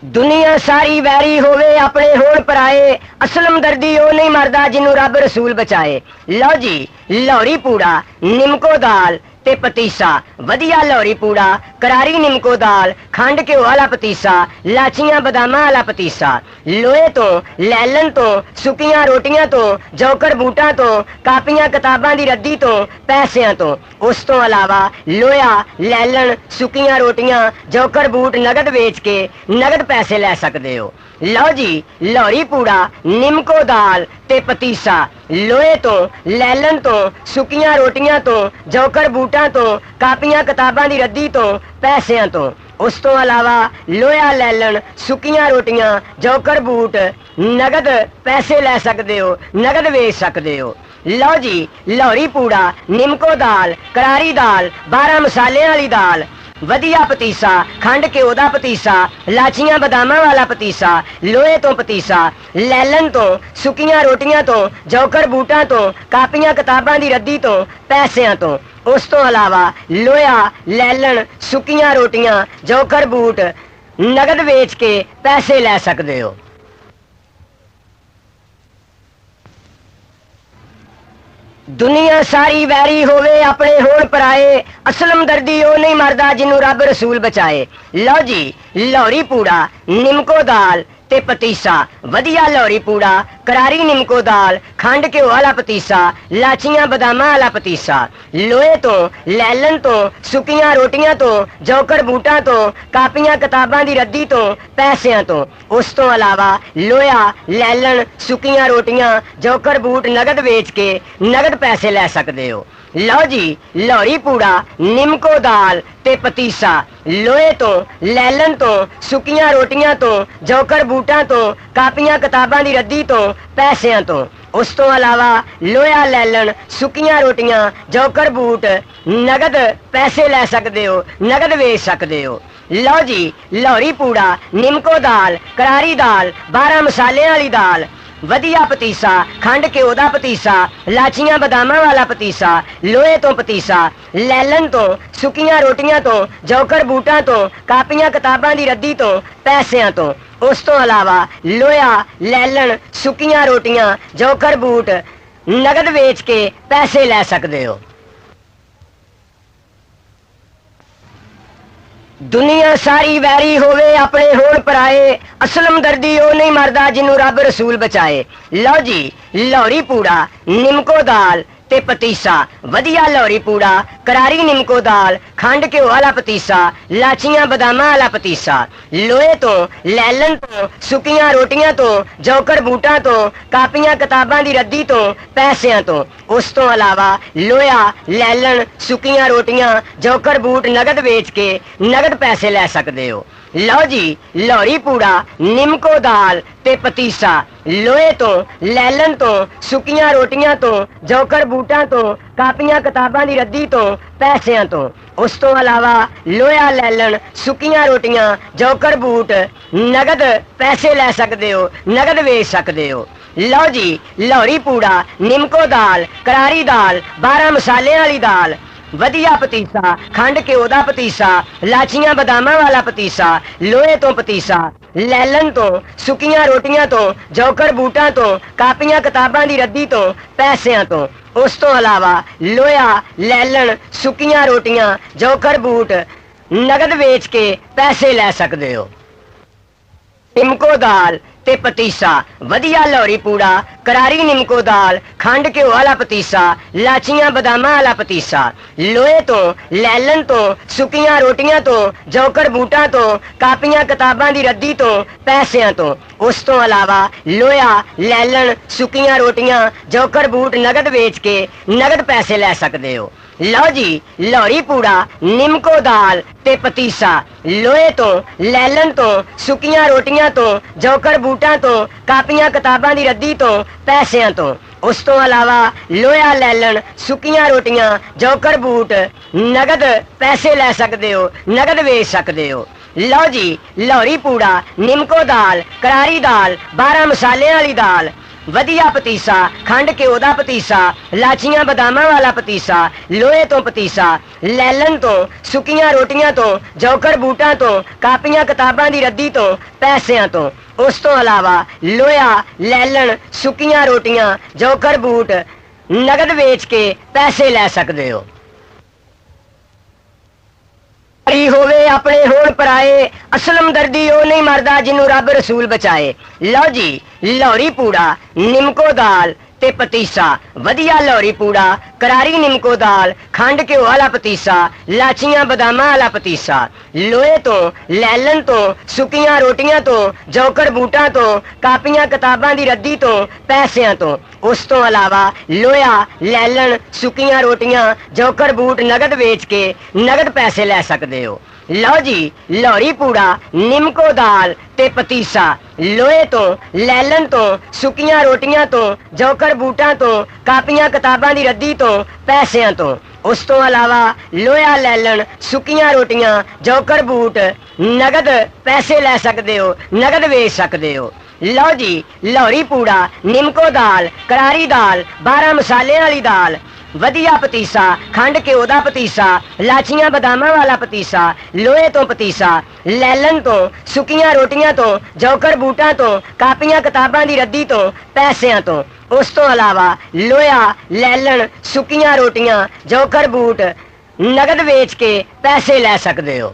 दुनिया सारी वैरी होवे अपने होण पराए, असलम दर्दी ओ नहीं मरदा जिन्नू रब रसूल बचाए। लो जी लौरी पूड़ा निमको दाल ते पतीसा, वधिया लौरी पूड़ा करारी निमको दाल खंड घ्यो वाला पतीसा, लाचियां बदामां वाला पतीसा, लोहे तो लैलन तो सुकियां रोटियां तो जौकर बूटां तो कापियां किताबां दी रद्दी तो पैसियां तो। उस तो अलावा लोहा लैलन सुकियां रोटियां जौकर बूट नगद वेच के नगद पैसे लै सकदे हो। लो जी लौरी पूड़ा निमको दाल ते पतीसा, लोहे तो लैलन तो सुकियां रोटियां तो जौकर बूटां तो कापियां किताबां दी रद्दी तो पैसियां तो। उस तो अलावा लोहा लैलन सुकियां रोटियां जौकर बूट नगद पैसे लै सकदे हो, नगद वेच सकदे हो। लो जी लौरी पूड़ा निमको दाल करारी दाल 12 मसाले वाली दाल, वधिया पतीसा खंड घ्यो दा पतीसा, लाचियां बदामां वाला पतीसा, लोहे तो पतीसा, लैलन तो सुकियां रोटियां तो जौकर बूटां तो कापियां किताबां दी रद्दी तो पैसियां तो। उस तो अलावा लोहा लैलन सुकियां रोटियां जौकर बूट नगद वेच के पैसे लै सकदे हो। दुनिया सारी वैरी होवे अपने होण पराए, असलम दर्दी ओ नहीं मरदा जिन्नू रब रसूल बचाए। लो जी लौरी पूड़ा निमको दाल ते पतीसा, वधिया लौरी पूड़ा करारी निमको दाल खंड घ्यो वाला पतीसा, लाचियां बदामां वाला पतीसा, लोहे तो लैलन तो सुकियां रोटियां तो जौकर बूटां तो कापियां किताबां दी रद्दी तो पैसियां तो। उस तो अलावा लोहा लैलन सुकियां रोटियां जौकर बूट नगद वेच के नगद पैसे लै सकदे हो। लो जी लौरी पूड़ा निमको दाल ते पतीसा, लोहे तो लैलन तो सुकियां रोटियां तो जौकर बूटां तो कापियां किताबां दी रद्दी तो पैसियां तो। उस तो अलावा लोहा लैलन सुकियां रोटियां जौकर बूट नगद पैसे लै सकदे हो, नगद वेच सकदे हो। लो जी लौरी पूड़ा निमको दाल करारी दाल 12 मसाले वाली दाल, वधिया पतीसा खंड घ्यो दा पतीसा, लाचियां बदामां वाला पतीसा, लोहे तो पतीसा, लैलन तो सुकियां रोटियां तो जौकर बूटां तो कापियां किताबां दी रद्दी तो पैसियां तो। उस तो अलावा लोहा लैलन सुकियां रोटियां जौकर बूट नगद वेच के पैसे लै सकदे हो। दुनिया सारी वैरी होवे अपने होण पराए, असलम दर्दी ओ नहीं मरदा जिन्नू रब रसूल बचाए। लो जी लौरी पूड़ा निमको दाल ते पतीसा, वधिया लौरी पूड़ा करारी निमको दाल खंड घ्यो वाला पतीसा, लाचियां बदामां वाला पतीसा, लोहे तो लैलन तो सुकियां रोटियां तो जौकर बूटां तो कापियां किताबां दी रद्दी तो पैसियां तो। उस तो अलावा लोहा लैलन सुकियां रोटियां जौकर बूट नगद वेच के नगद पैसे लै सकदे हो। लो जी लौरी पूड़ा निमको दाल ते पतीसा, लोहे तो लैलन तो सुकियां रोटियां तो जौकर बूटां तो कापियां किताबां दी रद्दी तो पैसियां तो। उस तो अलावा लोहा लैलन सुकियां रोटियां जौकर बूट नगद पैसे लै सकदे हो, नगद वेच सकदे हो। लो जी लौरी पूड़ा निमको दाल करारी दाल 12 मसाले वाली दाल, वधिया पतीसा खंड घ्यो दा पतीसा, लाचियां बदामां वाला पतीसा, लोहे तो पतीसा, लैलन तो सुकियां रोटियां तो जौकर बूटां तो कापियां किताबां दी रद्दी तो पैसियां तो। उस तो अलावा लोहा लैलन सुकियां रोटियां जौकर बूट नगद वेच के पैसे लै सकदे हो। निमको दाल ते पतीसा, वधिया लौरी पूड़ा करारी निमको दाल खंड घ्यो वाला पतीसा, लाचियां बदामां वाला पतीसा, लोहे तो लैलन तो सुकियां रोटियां तो जौकर बूटां तो कापियां किताबां दी रद्दी तो पैसियां तो। उस तो अलावा लोहा लैलन सुकियां रोटियां जौकर बूट नगद वेच के नगद पैसे लै सकदे हो। लो जी लौरी पूड़ा निमको दाल ते पतीसा, लोहे तो लैलन तो सुकियां रोटियां तो जौकर बूटां तो कापियां किताबां दी रद्दी तो पैसियां तो। उस तो अलावा लोहा लैलन सुकियां रोटियां जौकर बूट नगद पैसे लै सकदे हो, नगद वेच सकदे हो। लो जी लौरी पूड़ा निमको दाल करारी दाल 12 मसाले वाली दाल, वधिया पतीसा खंड घ्यो दा पतीसा, लाचियां बदामां वाला पतीसा, लोहे तो पतीसा, लैलन तो सुक्कियां रोटियां तो जौकर बूटां तो कापियां किताबां दी रद्दी तो पैसियां तो उस तो अलावा लोया लैलन सुक्कियां रोटियां जौकर बूट नगद वेच के पैसे लै सकदे हो। होवे अपने होण पराए असलम दर्दी ओ नहीं मरदा जिन्नू रब रसूल बचाए। लो जी लाहौरी पूड़ा निमको दाल ते पतीसा वधिया लाहौरी पूड़ा करारी निमको दाल खंड घ्यो वाला पतीसा लाचियां बदामां वाला पतीसा लोहे तो लैलन तो सुक्कियां रोटियां तो जौकर बूटां तो कापियां किताबां दी रद्दी तो पैसियां तो उस तो अलावा लोया लैलन सुक्कियां रोटियां जौकर बूट नगद वेच के नगद पैसे लै सकदे हो। लो जी लाहौरी पूड़ा निमको दाल ते पतीसा लोहे तो लैलन तो सुक्कियां रोटियां तो जौकर बूटां तो कापियां किताबां दी रद्दी तो पैसियां तो उस तो अलावा लोया लैलन सुक्कियां रोटियां जौकर बूट नगद पैसे लै सकदे हो नगद वेच सकदे हो। लो जी लाहौरी पूड़ा निमको दाल करारी दाल 12 मसाले वाली दाल वधिया पतीसा खंड घ्यो दा पतीसा लाचियां बदामां वाला पतीसा लोहे तो पतीसा लैलन तो सुक्कियां रोटियां तो जौकर बूटां तो कापियां किताबां दी रद्दी तो पैसियां तो उस तो अलावा लोया लैलन सुक्कियां रोटियां जौकर बूट नगद वेच के पैसे लै सकदे हो।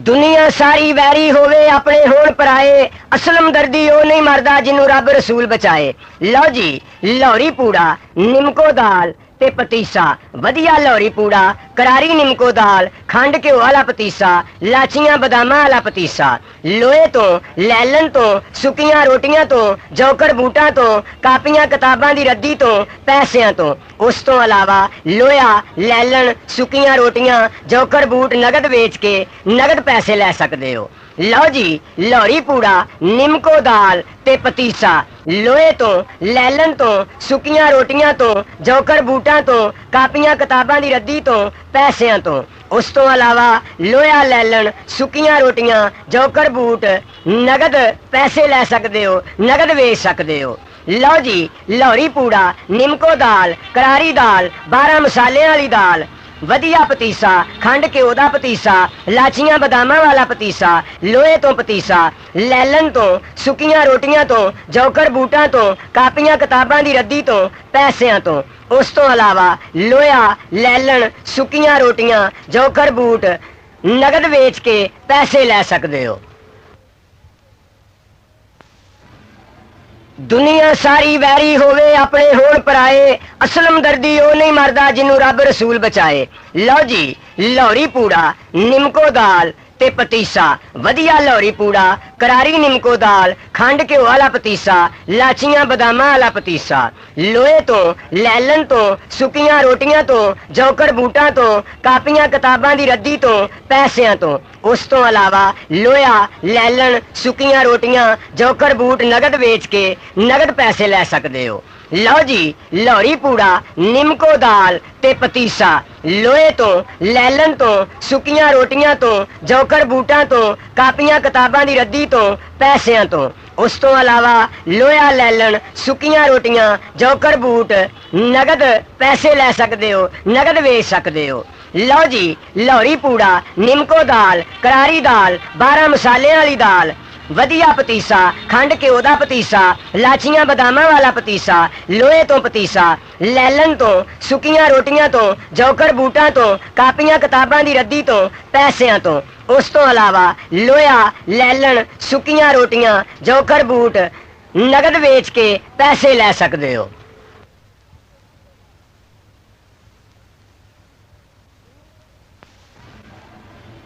दुनिया सारी वैरी होवे अपने होण पराए असलम दर्दी ओ नहीं मरदा जिन्नू रब रसूल बचाए। लो जी लाहौरी पूड़ा निमको दाल ते पतीसा वधिया लाहौरी पूड़ा करारी निमको दाल खंड घ्यो वाला पतीसा लाचियां बदामां वाला पतीसा लोहे तो लैलन तो सुक्कियां रोटियां तो जौकर बूटां तो कापियां किताबां दी रद्दी तो पैसियां तो उस तो अलावा लोया लैलन सुक्कियां रोटियां जौकर बूट नगद वेच के नगद पैसे लै सकदे हो। लो जी लाहौरी पूड़ा निमको दाल ते पतीसा लोहे तो लैलन तो सुक्कियां रोटियां तो जौकर बूटां तो कापियां किताबां दी रद्दी तो पैसियां तो उस तो अलावा लोया लैलन सुक्कियां रोटियां जौकर बूट नगद पैसे लै सकदे हो नगद वेच सकदे हो। लो जी लाहौरी पूड़ा निमको दाल करारी दाल 12 मसाले वाली दाल वधिया पतीसा खंड घ्यो दा पतीसा लाचियां बदामां वाला पतीसा लोहे तो पतीसा लैलन तो सुक्कियां रोटियां तो जौकर बूटां तो कापियां किताबां दी रद्दी तो पैसियां तो उस तो अलावा लोया लैलन सुक्कियां रोटियां जौकर बूट नगद वेच के पैसे लै सकदे हो। दुनिया सारी वैरी होवे अपने होण पराए असलम दर्दी ओ नहीं मरदा जिन्नू रब रसूल बचाए। लो जी लाहौरी पूड़ा निमको दाल ते पतीसा वधिया लाहौरी पूड़ा करारी निमको दाल खंड घ्यो वाला पतीसा लाचियां बदामां वाला पतीसा लोहे तो लैलन तो सुक्कियां रोटियां तो जौकर बूटां तो कापियां किताबां दी रद्दी तो पैसियां तो उस तो अलावा लोया लैलन सुक्कियां रोटियां जौकर बूट नगद वेच के नगद पैसे लै सकदे हो। लो जी लाहौरी पूड़ा निमको दाल ते पतीसा लोहे तो लैलन तो सुक्कियां रोटियां तो जौकर बूटां तो कापियां किताबां दी रद्दी तो पैसियां तो उस तो अलावा लोया लैलन सुक्कियां रोटियां जौकर बूट नगद पैसे लै सकदे हो नगद वेच सकदे हो। लो जी लाहौरी पूड़ा निमको दाल करारी दाल 12 मसाले वाली दाल वधिया पतीसा खंड घ्यो दा पतीसा लाचियां बदामां वाला पतीसा लोहे तो पतीसा लैलन तो सुक्कियां रोटियां तो जौकर बूटां तो कापियां किताबां दी रद्दी तो पैसियां तो उस तो अलावा लोया लैलन सुक्कियां रोटियां जौकर बूट नगद वेच के पैसे लै सकदे हो।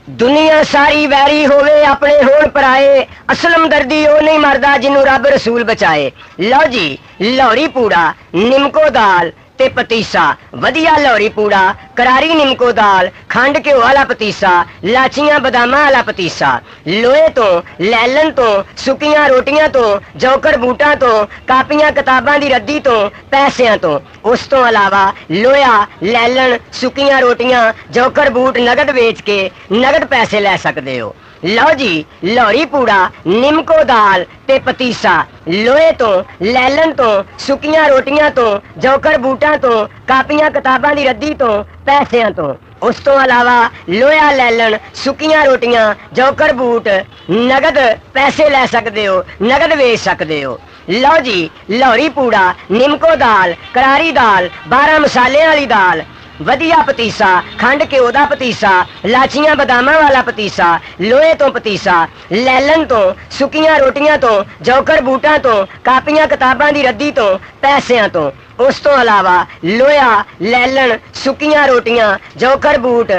दुनिया सारी वैरी होवे अपने होण पराए असलम दर्दी ओ नहीं मरदा जिन्नू रब रसूल बचाए। लो जी लाहौरी पूड़ा निमको दाल ते पतीसा वधिया लाहौरी पूड़ा करारी निमको दाल खंड घ्यो वाला पतीसा लाचियां बदामां वाला पतीसा लोहे तो लैलन तो सुक्कियां रोटियां तो जौकर बूटां तो कापियां किताबां दी रद्दी तो पैसियां तो उस तो अलावा लोया लैलन सुक्कियां रोटियां जौकर बूट नगद वेच के नगद पैसे लै सकदे हो। लो जी लोहरी पूड़ा निमको दाल ते पतीसा लोहे तो लैलन तो सुकियां रोटियां तो जौकर बूटा तो कापियां किताबां दी रद्दी तो पैसियां तो उस तो अलावा लोया लैलन सुकियां रोटियां जौकर बूट नगद पैसे लै सकदे हो नगद वेच सकदे हो। लो जी लोहरी पूड़ा निमको दाल करारी दाल 12 मसाले वाली दाल वधिया पतीसा खंड घ्यो दा पतीसा लाचियां बदामां वाला पतीसा लोहे तो पतीसा लैलन तो सुकियां रोटियां तो जौकर बूटा तो कापियां किताबां दी रद्दी तो पैसियां तो उस तो अलावा लोया लैलन सुकियां रोटियां जौकर बूट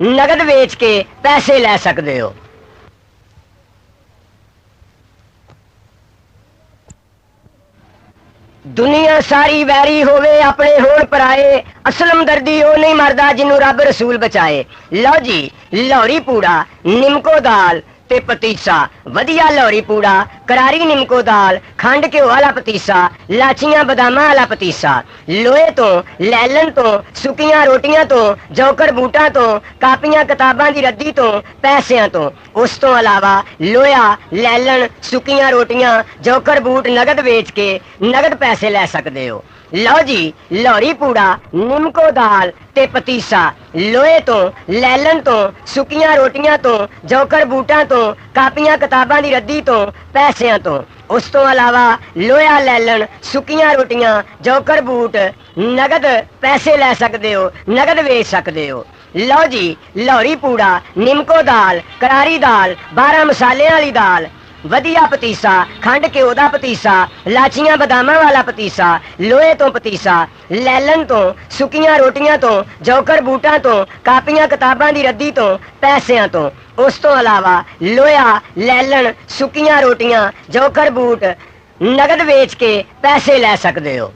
नगद वेच के पैसे लै सकदे हो। दुनिया सारी वैरी होवे अपने होण पराए असलम दर्दी ओ नहीं मरदा जिन्नू रब रसूल बचाए। लो जी लोहरी पूड़ा निमको दाल ते पतीसा वधिया लोहरी पूड़ा करारी निमको दाल खंड घ्यो वाला पतीसा लाचियां बदामां वाला पतीसा लोहे तो लैलन तो सुकियां रोटियां तो जौकर बूटा तो कापियां किताबां दी रद्दी तो पैसियां तो उस तो अलावा लोया लैलन सुकियां रोटियां जौकर बूट नगद वेच के नगद पैसे लै सकदे हो। लो जी लोहरी पूड़ा निमको दाल ते पतीसा लोहे तो लैलन तो सुकियां रोटियां तो जौकर बूटा तो कापियां किताबां दी रद्दी तो पैसियां तो उस तो अलावा लोया लैलन सुकियां रोटियां जौकर बूट नगद पैसे लै सकदे हो नगद वेच सकदे हो। लो जी लोहरी पूड़ा निमको दाल करारी दाल 12 मसाले वाली दाल वधिया पतीसा खंड घ्यो दा पतीसा लाचियां बदामां वाला पतीसा लोहे तो पतीसा लैलन तो सुकियां रोटियां तो जौकर बूटा तो कापियां किताबां दी रद्दी तो पैसियां तो उस तो अलावा लोया लैलन सुकियां रोटियां जौकर बूट नगद वेच के पैसे लै सकदे हो।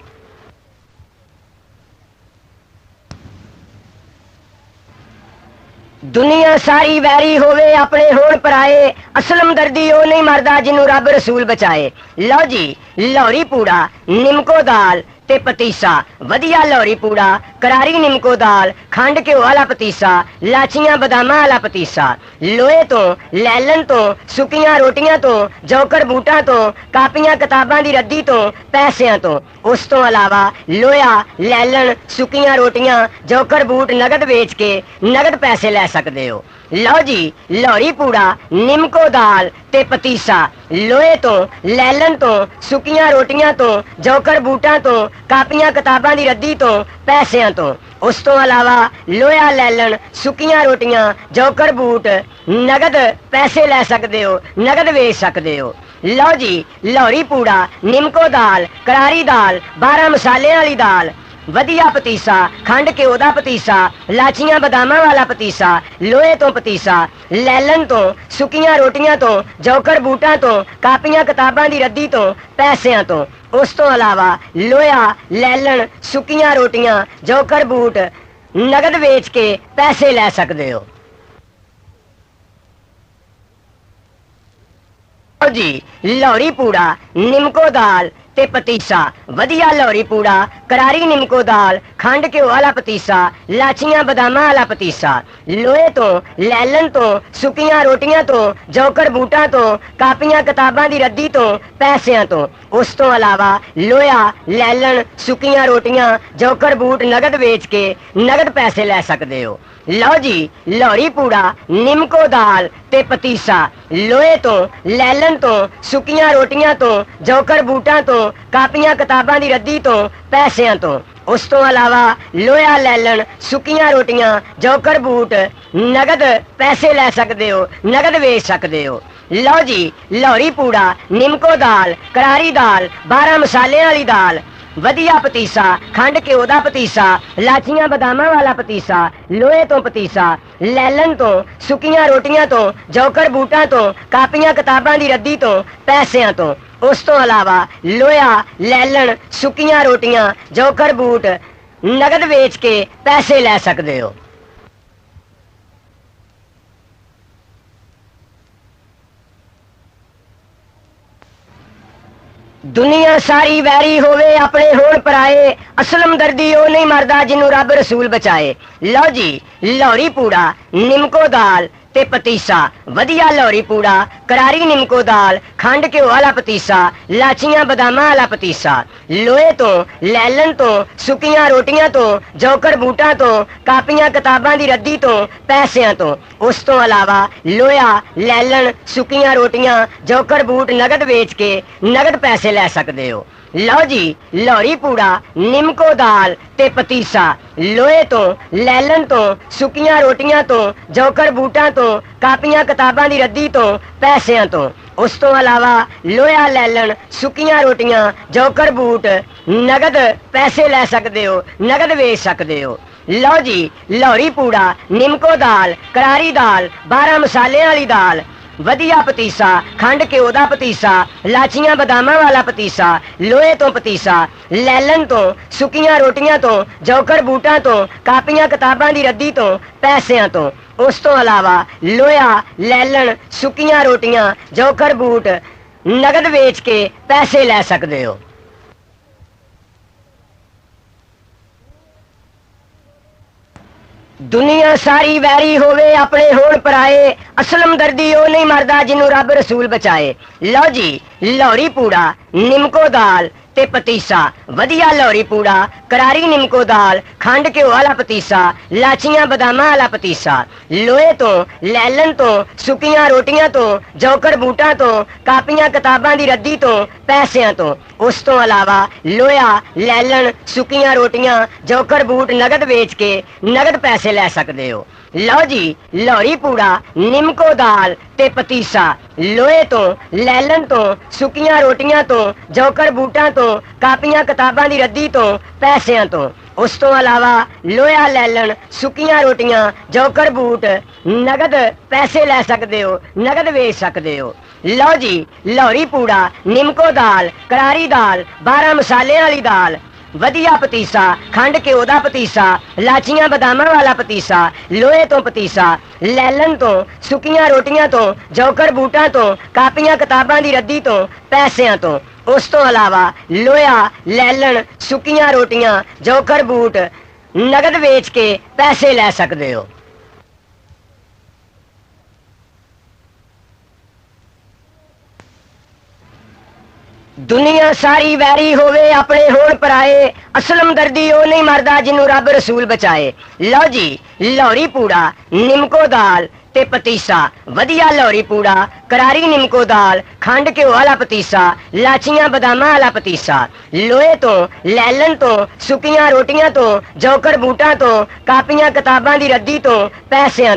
दुनिया सारी वैरी होवे अपने होण पराए असलम दर्दी ओ नहीं मरदा जिन्नू रब रसूल बचाए। लो जी लोहरी पूड़ा निमको दाल ते पतीसा वधिया लोहरी पूड़ा करारी निमको दाल खंड घ्यो वाला पतीसा लाचियां बदामां वाला पतीसा लोहे तो लैलन तो सुकियां रोटियां तो जौकर बूटा तो कापियां किताबां दी रद्दी तो पैसियां तो उस तो अलावा लोया लैलन सुकियां रोटियां जौकर बूट नगद वेच के नगद पैसे लै सकदे हो। लो जी लोहरी पूड़ा निमको दाल ते पतीसा लोहे तो लैलन तो सुकियां रोटियां तो जौकर बूटा तो कापियां किताबां दी रद्दी तो पैसियां तो उस तो अलावा लोया लैलन सुकियां रोटियां जौकर बूट नगद पैसे लै सकदे हो नगद वेच सकदे हो। लो जी लोहरी पूड़ा निमको दाल करारी दाल 12 मसाले वाली दाल वधिया पतीसा खंड घ्यो दा पतीसा लाचियां बदामां वाला पतीसा लोहे तो पतीसा लैलन तो सुकियां रोटियां तो जौकर बूटा तो कापियां किताबां दी रद्दी तो पैसियां तो उस तो अलावा लोया लैलन सुकियां रोटियां जौकर बूट नगद वेच के पैसे लै सकदे हो। जी लोहरी पूड़ा निमको दाल ते पतीसा वधिया लोहरी पूड़ा करारी निमको दाल खंड घ्यो वाला पतीसा लाचियां बदामां वाला पतीसा लोहे तो लैलन तो सुकियां रोटियां तो जौकर बूटा तो कापियां किताबां दी रद्दी तो पैसियां तो उस तो अलावा लोया लैलन सुकियां रोटियां जौकर बूट नगद वेच के नगद पैसे लै सकदे हो। लो जी लोहरी पूड़ा निमको दाल ते पतीसा लोहे तो लैलन तो सुकियां रोटियां तो जौकर बूटा तो कापियां किताबां दी रद्दी तो पैसियां तो उस तो अलावा लोया लैलन सुकियां रोटियां जौकर बूट नगद पैसे लै सकदे हो नगद वेच सकदे हो। लो जी लोहरी पूड़ा निमको दाल करारी दाल 12 मसाले वाली दाल वधिया पतीसा खंड घ्यो दा पतीसा लाचियां बदामां वाला पतीसा लोहे तो पतीसा लैलन तो सुकियां रोटियां तो जौकर बूटा तो कापियां किताबां दी रद्दी तो पैसियां तो उस तो अलावा लोया लैलन सुकियां रोटियां जौकर बूट नगद वेच के पैसे लै सकदे हो। दुनिया सारी वैरी होवे अपने होण पराए असलम दर्दी ओ नहीं मरदा जिन्नू रब रसूल बचाए। लो जी लोहरी पूड़ा निमको दाल ਤੇ ਪਤੀਸਾ ਵਧੀਆ ਲੋਹਰੀ ਪੂੜਾ, ਕਰਾਰੀ ਨਿੰਮਕੋ ਦਾਲ, ਖੰਡ ਘਿਓ ਵਾਲਾ ਪਤੀਸਾ, ਲਾਚੀਆਂ ਬਦਾਮਾਂ ਵਾਲਾ ਪਤੀਸਾ, ਲੋਹੇ ਤੋਂ, ਲੈਲਨ ਤੋਂ, ਸੁੱਕੀਆਂ ਰੋਟੀਆਂ ਤੋਂ, ਜੌਕਰ ਬੂਟਾਂ ਤੋਂ, ਕਾਪੀਆਂ ਕਿਤਾਬਾਂ ਦੀ ਰੱਦੀ ਤੋਂ, ਪੈਸਿਆਂ ਤੋਂ। ਉਸ ਤੋਂ ਇਲਾਵਾ ਲੋਹਾ, ਲੈਲਨ, ਸੁੱਕੀਆਂ ਰੋਟੀਆਂ, ਜੌਕਰ ਬੂਟ ਨਗਦ ਵੇਚ ਕੇ ਨਗਦ ਪੈਸੇ ਲੈ ਸਕਦੇ ਹੋ। ਲਓ ਜੀ, ਲੋਹਰੀ ਪੂੜਾ, ਨਿੰਮਕੋ ਦਾਲ ਤੇ ਪਤੀਸਾ ਲੋਹੇ ਤੋਂ, ਲੈਲਨ ਤੋਂ, ਸੁੱਕੀਆਂ ਰੋਟੀਆਂ ਤੋਂ, ਜੌਕਰ ਬੂਟਾਂ ਤੋਂ, ਕਾਪੀਆਂ ਕਿਤਾਬਾਂ ਦੀ ਰੱਦੀ ਤੋਂ, ਪੈਸਿਆਂ ਤੋਂ। ਉਸ ਤੋਂ ਇਲਾਵਾ ਲੋਹਾ, ਲੈਲਨ, ਸੁੱਕੀਆਂ ਰੋਟੀਆਂ, ਜੌਕਰ ਬੂਟ ਨਗਦ ਪੈਸੇ ਲੈ ਸਕਦੇ ਹੋ, ਨਗਦ ਵੇਚ ਸਕਦੇ ਹੋ। ਲਓ ਜੀ, ਲੋਹਰੀ ਪੂੜਾ, ਨਿੰਮਕੋ ਦਾਲ, ਕਰਾਰੀ ਦਾਲ, 12 ਮਸਾਲਿਆਂ ਵਾਲੀ ਦਾਲ, ਵਧੀਆ ਪਤੀਸਾ, ਖੰਡ ਘਿਓ ਦਾ ਪਤੀਸਾ, ਲਾਚੀਆਂ ਬਦਾਮਾਂ ਵਾਲਾ ਪਤੀਸਾ, ਲੋਹੇ ਤੋਂ ਪਤੀਸਾ, ਲੈਲਨ ਤੋਂ, ਸੁੱਕੀਆਂ ਰੋਟੀਆਂ ਤੋਂ, ਜੌਕਰ ਬੂਟਾਂ ਤੋਂ, ਕਾਪੀਆਂ ਕਿਤਾਬਾਂ ਦੀ ਰੱਦੀ ਤੋਂ, ਪੈਸਿਆਂ ਤੋਂ। ਉਸ ਤੋਂ ਇਲਾਵਾ ਲੋਹਾ, ਲੈਲਨ, ਸੁੱਕੀਆਂ ਰੋਟੀਆਂ, ਜੌਕਰ ਬੂਟ ਨਗਦ ਵੇਚ ਕੇ ਪੈਸੇ ਲੈ ਸਕਦੇ ਹੋ। ਦੁਨੀਆ ਸਾਰੀ ਵੈਰੀ ਹੋਵੇ, ਆਪਣੇ ਹੋਣ ਪਰਾਏ, ਅਸਲਮ ਦਰਦੀ ਉਹ ਨਹੀਂ ਮਰਦਾ ਜਿਹਨੂੰ ਰੱਬ ਰਸੂਲ ਬਚਾਏ। ਲਓ ਜੀ, ਲੋਹਰੀ ਪੂੜਾ, ਨਿੰਮਕੋ ਦਾਲ ਤੇ ਪਤੀਸਾ ਵਧੀਆ ਲੋਹਰੀ ਪੂੜਾ, ਕਰਾਰੀ ਨਿੰਮਕੋ ਦਾਲ, ਖੰਡ ਘਿਓ ਵਾਲਾ ਪਤੀਸਾ, ਲਾਚੀਆਂ ਬਦਾਮਾਂ ਵਾਲਾ ਪਤੀਸਾ, ਲੋਹੇ ਤੋਂ, ਲੈਲਨ ਤੋਂ, ਸੁੱਕੀਆਂ ਰੋਟੀਆਂ ਤੋਂ, ਜੌਕਰ ਬੂਟਾਂ ਤੋਂ, ਕਾਪੀਆਂ ਕਿਤਾਬਾਂ ਦੀ ਰੱਦੀ ਤੋਂ, ਪੈਸਿਆਂ ਤੋਂ। ਉਸ ਤੋਂ ਇਲਾਵਾ ਲੋਹਾ, ਲੈਲਨ, ਸੁੱਕੀਆਂ ਰੋਟੀਆਂ, ਜੌਕਰ ਬੂਟ ਨਗਦ ਵੇਚ ਕੇ ਨਗਦ ਪੈਸੇ ਲੈ ਸਕਦੇ ਹੋ। ਲਓ ਜੀ, ਲੋਹਰੀ ਪੂੜਾ, ਨਿੰਮਕੋ ਦਾਲ ਤੇ ਪਤੀਸਾ ਲੋਹੇ ਤੋਂ, ਲੈਲਨ ਤੋਂ, ਸੁੱਕੀਆਂ ਰੋਟੀਆਂ ਤੋਂ, ਜੌਕਰ ਬੂਟਾਂ ਤੋਂ, ਕਾਪੀਆਂ ਕਿਤਾਬਾਂ ਦੀ ਰੱਦੀ ਤੋਂ, ਪੈਸਿਆਂ ਤੋਂ। ਉਸ ਤੋਂ ਇਲਾਵਾ ਲੋਹਾ, ਲੈਲਨ, ਸੁੱਕੀਆਂ ਰੋਟੀਆਂ, ਜੌਕਰ ਬੂਟ ਨਗਦ ਪੈਸੇ ਲੈ ਸਕਦੇ ਹੋ, ਨਗਦ ਵੇਚ ਸਕਦੇ ਹੋ। ਲਓ ਜੀ, ਲੋਹਰੀ ਪੂੜਾ, ਨਿੰਮਕੋ ਦਾਲ, ਕਰਾਰੀ ਦਾਲ, 12 ਮਸਾਲਿਆਂ ਵਾਲੀ ਦਾਲ, ਵਧੀਆ ਪਤੀਸਾ, ਖੰਡ ਘਿਓ ਦਾ ਪਤੀਸਾ, ਲਾਚੀਆਂ ਬਦਾਮਾਂ ਵਾਲਾ ਪਤੀਸਾ, ਲੋਹੇ ਤੋਂ ਪਤੀਸਾ, ਲੈਲਨ ਤੋਂ, ਸੁੱਕੀਆਂ ਰੋਟੀਆਂ ਤੋਂ, ਜੌਕਰ ਬੂਟਾਂ ਤੋਂ, ਕਾਪੀਆਂ ਕਿਤਾਬਾਂ ਦੀ ਰੱਦੀ ਤੋਂ, ਪੈਸਿਆਂ ਤੋਂ। ਉਸ ਤੋਂ ਇਲਾਵਾ ਲੋਹਾ, ਲੈਲਨ, ਸੁੱਕੀਆਂ ਰੋਟੀਆਂ, ਜੌਕਰ ਬੂਟ ਨਗਦ ਵੇਚ ਕੇ ਪੈਸੇ ਲੈ ਸਕਦੇ ਹੋ। ਦੁਨੀਆ ਸਾਰੀ ਵੈਰੀ ਹੋਵੇ, ਆਪਣੇ ਹੋਣ ਪਰਾਏ, ਅਸਲਮ ਦਰਦੀ ਉਹ ਨਹੀਂ ਮਰਦਾ ਜਿਹਨੂੰ ਰੱਬ ਰਸੂਲ ਬਚਾਏ। ਲਓ ਜੀ, ਲੋਹਰੀ ਪੂੜਾ, ਨਿੰਮਕੋ ਦਾਲ ਤੇ ਪਤੀਸਾ ਵਧੀਆ ਲੋਹਰੀ ਪੂੜਾ, ਕਰਾਰੀ ਨਿੰਮਕੋ ਦਾਲ, ਖੰਡ ਘਿਓ ਵਾਲਾ ਪਤੀਸਾ, ਲਾਚੀਆਂ ਬਦਾਮਾਂ ਵਾਲਾ ਪਤੀਸਾ, ਲੋਹੇ ਤੋਂ, ਲੈਲਨ ਤੋਂ, ਸੁੱਕੀਆਂ ਰੋਟੀਆਂ ਤੋਂ, ਜੌਕਰ ਬੂਟਾਂ ਤੋਂ, ਕਾਪੀਆਂ ਕਿਤਾਬਾਂ ਦੀ ਰੱਦੀ ਤੋਂ, ਪੈਸਿਆਂ